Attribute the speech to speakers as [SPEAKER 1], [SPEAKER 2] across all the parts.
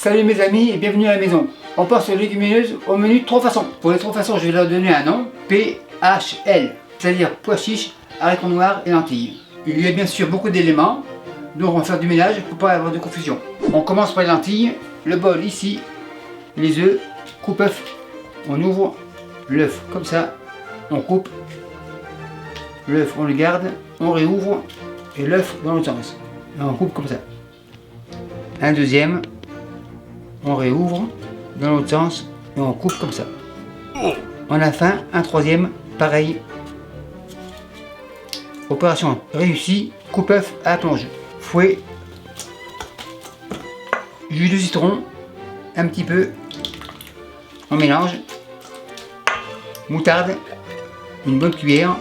[SPEAKER 1] Salut mes amis et bienvenue à la maison. On passe aux légumineuses au menu 3 façons. Pour les 3 façons, je vais leur donner un nom, PHL, c'est-à-dire pois chiches, haricots noirs et lentilles. Il y a bien sûr beaucoup d'éléments, donc on va faire du ménage pour pas avoir de confusion. On commence par les lentilles, le bol ici, les œufs, coupe-œuf, on ouvre l'œuf comme ça, on coupe, l'œuf on le garde, on réouvre et l'œuf dans l'autre sens. Et on coupe comme ça. Un deuxième, on réouvre dans l'autre sens et on coupe comme ça. On a fin un troisième, pareil. Opération réussie, coupe-œuf à la plonge. Fouet, jus de citron, un petit peu, on mélange, moutarde, une bonne cuillère,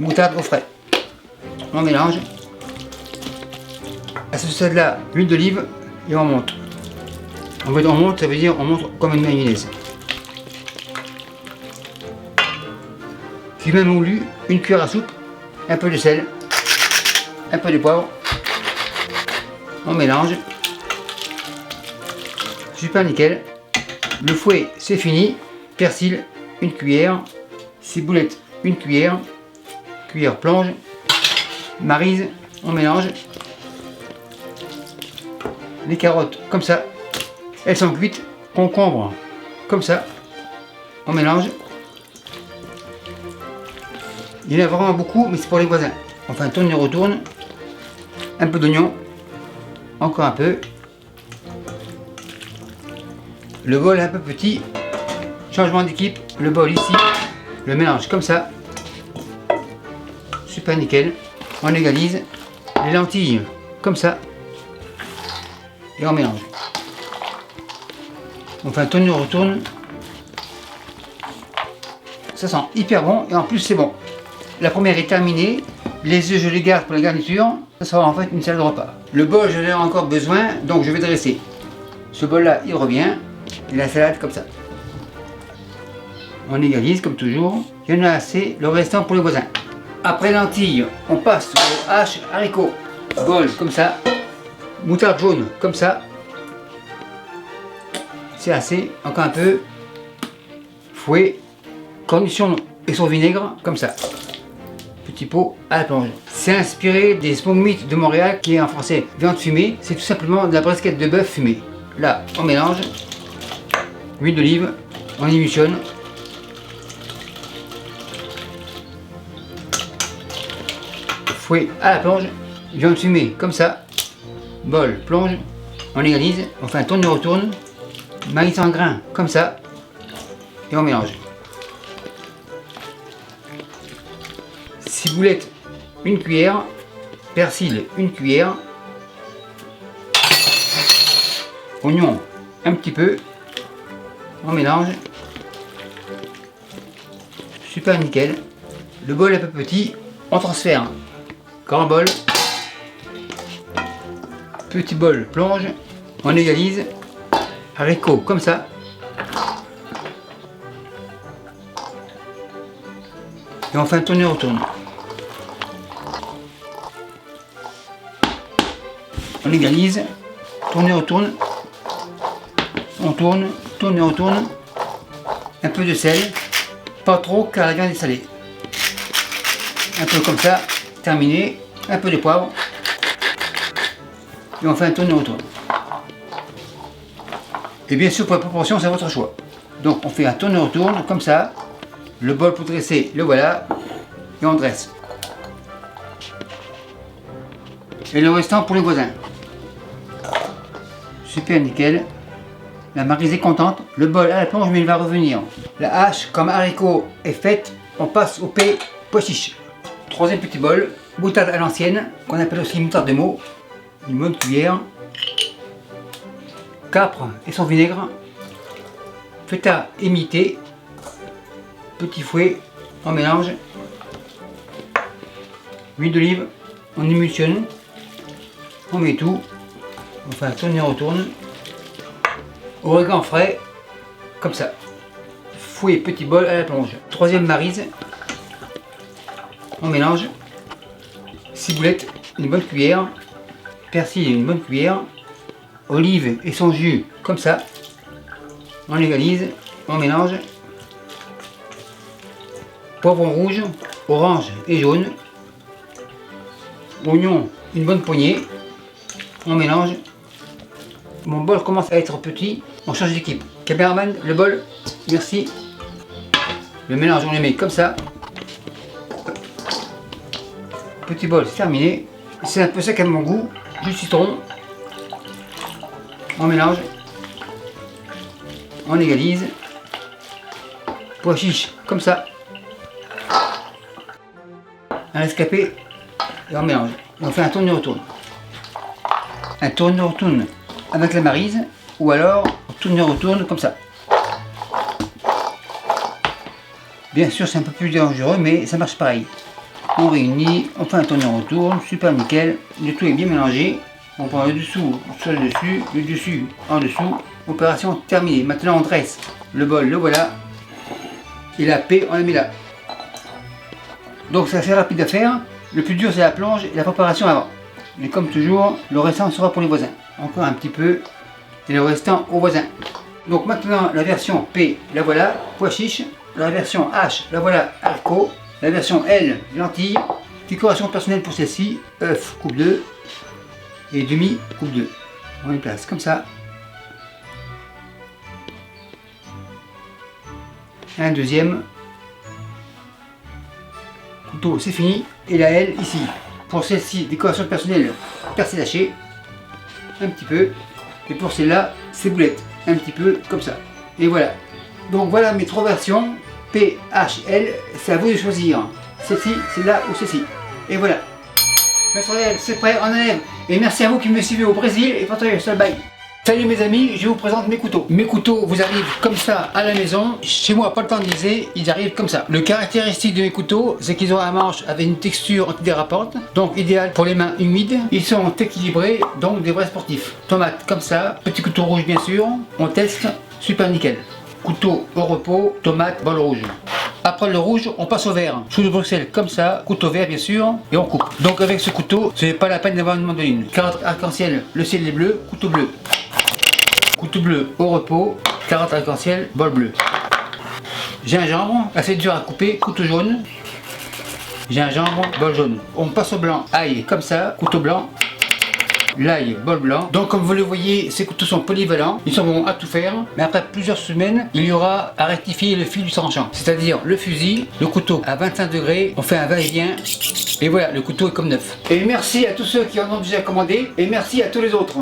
[SPEAKER 1] moutarde au frais. On mélange. À ce stade-là, l'huile d'olive et on monte. En fait, on monte, ça veut dire on monte comme une mayonnaise. Cumin moulu, une cuillère à soupe, un peu de sel, un peu de poivre. On mélange. Super nickel. Le fouet, c'est fini. Persil, une cuillère. Ciboulette, une cuillère. Cuillère plonge. Maryse, on mélange. Les carottes comme ça, elles sont cuites. Concombre comme ça, on mélange. Il y en a vraiment beaucoup, mais c'est pour les voisins. Enfin, tourne et retourne. Un peu d'oignon, encore un peu. Le bol est un peu petit. Changement d'équipe, le bol ici, le mélange comme ça. Super nickel. On égalise. Les lentilles comme ça. Et on mélange. Enfin, tourne et retourne. Ça sent hyper bon et en plus c'est bon. La première est terminée. Les œufs je les garde pour la garniture. Ça sera en fait une salade de repas. Le bol j'en ai encore besoin donc je vais dresser. Ce bol là il revient. Et la salade comme ça. On égalise comme toujours. Il y en a assez. Le restant pour les voisins. Après lentilles, on passe au hache haricots. Bol comme ça. Moutarde jaune, comme ça. C'est assez. Encore un peu. Fouet. Cornichon et son vinaigre, comme ça. Petit pot à la plonge. C'est inspiré des smoked meat de Montréal, qui est en français viande fumée. C'est tout simplement de la brisquette de bœuf fumée. Là, on mélange. Huile d'olive. On émulsionne. Fouet à la plonge. Viande fumée, comme ça. Bol, plonge, on égalise, on fait un tourne et retourne, maïs en grains comme ça, et on mélange. Ciboulette, une cuillère, persil, une cuillère, oignon, un petit peu, on mélange. Super nickel. Le bol est un peu petit, on transfère. Grand bol. Petit bol plonge, on égalise, haricots comme ça. Et on fait un tourne et retourne. On égalise, tourne et retourne. On tourne, tourne et retourne. Un peu de sel, pas trop car la viande est salée. Un peu comme ça, terminé. Un peu de poivre. Et on fait un tourne et retourne. Et bien sûr pour la proportion c'est votre choix. Donc on fait un tourne et retourne comme ça. Le bol pour dresser, le voilà. Et on dresse. Et le restant pour les voisins. Super nickel. La Maryse est contente. Le bol à la plonge mais il va revenir. La hache comme haricot est faite. On passe au pois chiche. Troisième petit bol. Moutarde à l'ancienne qu'on appelle aussi moutarde de Meaux. Une bonne cuillère, capre et son vinaigre, feta émité, petit fouet, on mélange, huile d'olive, on émulsionne, on met tout, on fait un tourne et retourne, origan frais, comme ça, fouet petit bol à la plonge. Troisième Maryse, on mélange, ciboulette, une bonne cuillère, persil une bonne cuillère, olive et son jus, comme ça. On égalise, on mélange. Poivron rouge, orange et jaune. Oignon, une bonne poignée. On mélange. Mon bol commence à être petit, on change d'équipe. Caméraman, le bol, merci. Le mélange, on le met comme ça. Petit bol, c'est terminé. C'est un peu sec à mon goût. Jus de citron. On mélange. On égalise. Pois chiche, comme ça. Un rescapé. Et on mélange. Et on fait un tourne-retourne. Un tourne-retourne avec la maryse. Ou alors, on tourne-retourne comme ça. Bien sûr, c'est un peu plus dangereux, mais ça marche pareil. On réunit, on fait un tourne-retourne, super nickel. Le tout est bien mélangé. On prend le dessous sur le dessus en dessous. Opération terminée. Maintenant, on dresse le bol, le voilà. Et la paix, on la met là. Donc, c'est assez rapide à faire. Le plus dur, c'est la plonge et la préparation avant. Mais comme toujours, le restant sera pour les voisins. Encore un petit peu. Et le restant aux voisins. Donc maintenant, la version P, la voilà, pois chiche. La version H, la voilà, haricots. La version L, lentilles. Décoration personnelle pour celle-ci, œuf coupe 2 et demi coupe 2. On les place comme ça. Un deuxième. Couteau, c'est fini. Et la L ici. Pour celle-ci, décoration personnelle, percé haché. Un petit peu. Et pour celle-là, c'est boulettes. Un petit peu comme ça. Et voilà. Donc voilà mes trois versions. P, H, L, c'est à vous de choisir. Celle-ci, celle-là ou celle-ci. Et voilà. Maître L, c'est prêt, on enlève. Et merci à vous qui me suivez au Brésil et partagez ça, bye. Salut mes amis, je vous présente mes couteaux. Mes couteaux vous arrivent comme ça à la maison. Chez moi, pas le temps de liser, ils arrivent comme ça. Le caractéristique de mes couteaux, c'est qu'ils ont un manche avec une texture antidérapante, donc idéal pour les mains humides. Ils sont équilibrés, donc des vrais sportifs. Tomate comme ça, petit couteau rouge bien sûr. On teste, super nickel. Couteau au repos, tomate, bol rouge. Après le rouge, on passe au vert. Chou de Bruxelles comme ça, couteau vert bien sûr, et on coupe. Donc avec ce couteau, ce n'est pas la peine d'avoir une mandoline. Carotte arc-en-ciel, le ciel est bleu, couteau bleu. Couteau bleu au repos, carotte arc-en-ciel, bol bleu. Gingembre, assez dur à couper, couteau jaune. Gingembre, bol jaune. On passe au blanc, ail comme ça, couteau blanc. L'ail, bol blanc. Donc comme vous le voyez, ces couteaux sont polyvalents, ils sont bons à tout faire, mais après plusieurs semaines, il y aura à rectifier le fil du tranchant. C'est-à-dire le fusil, le couteau à 25 degrés, on fait un va-et-vient, et voilà, le couteau est comme neuf. Et merci à tous ceux qui en ont déjà commandé, et merci à tous les autres.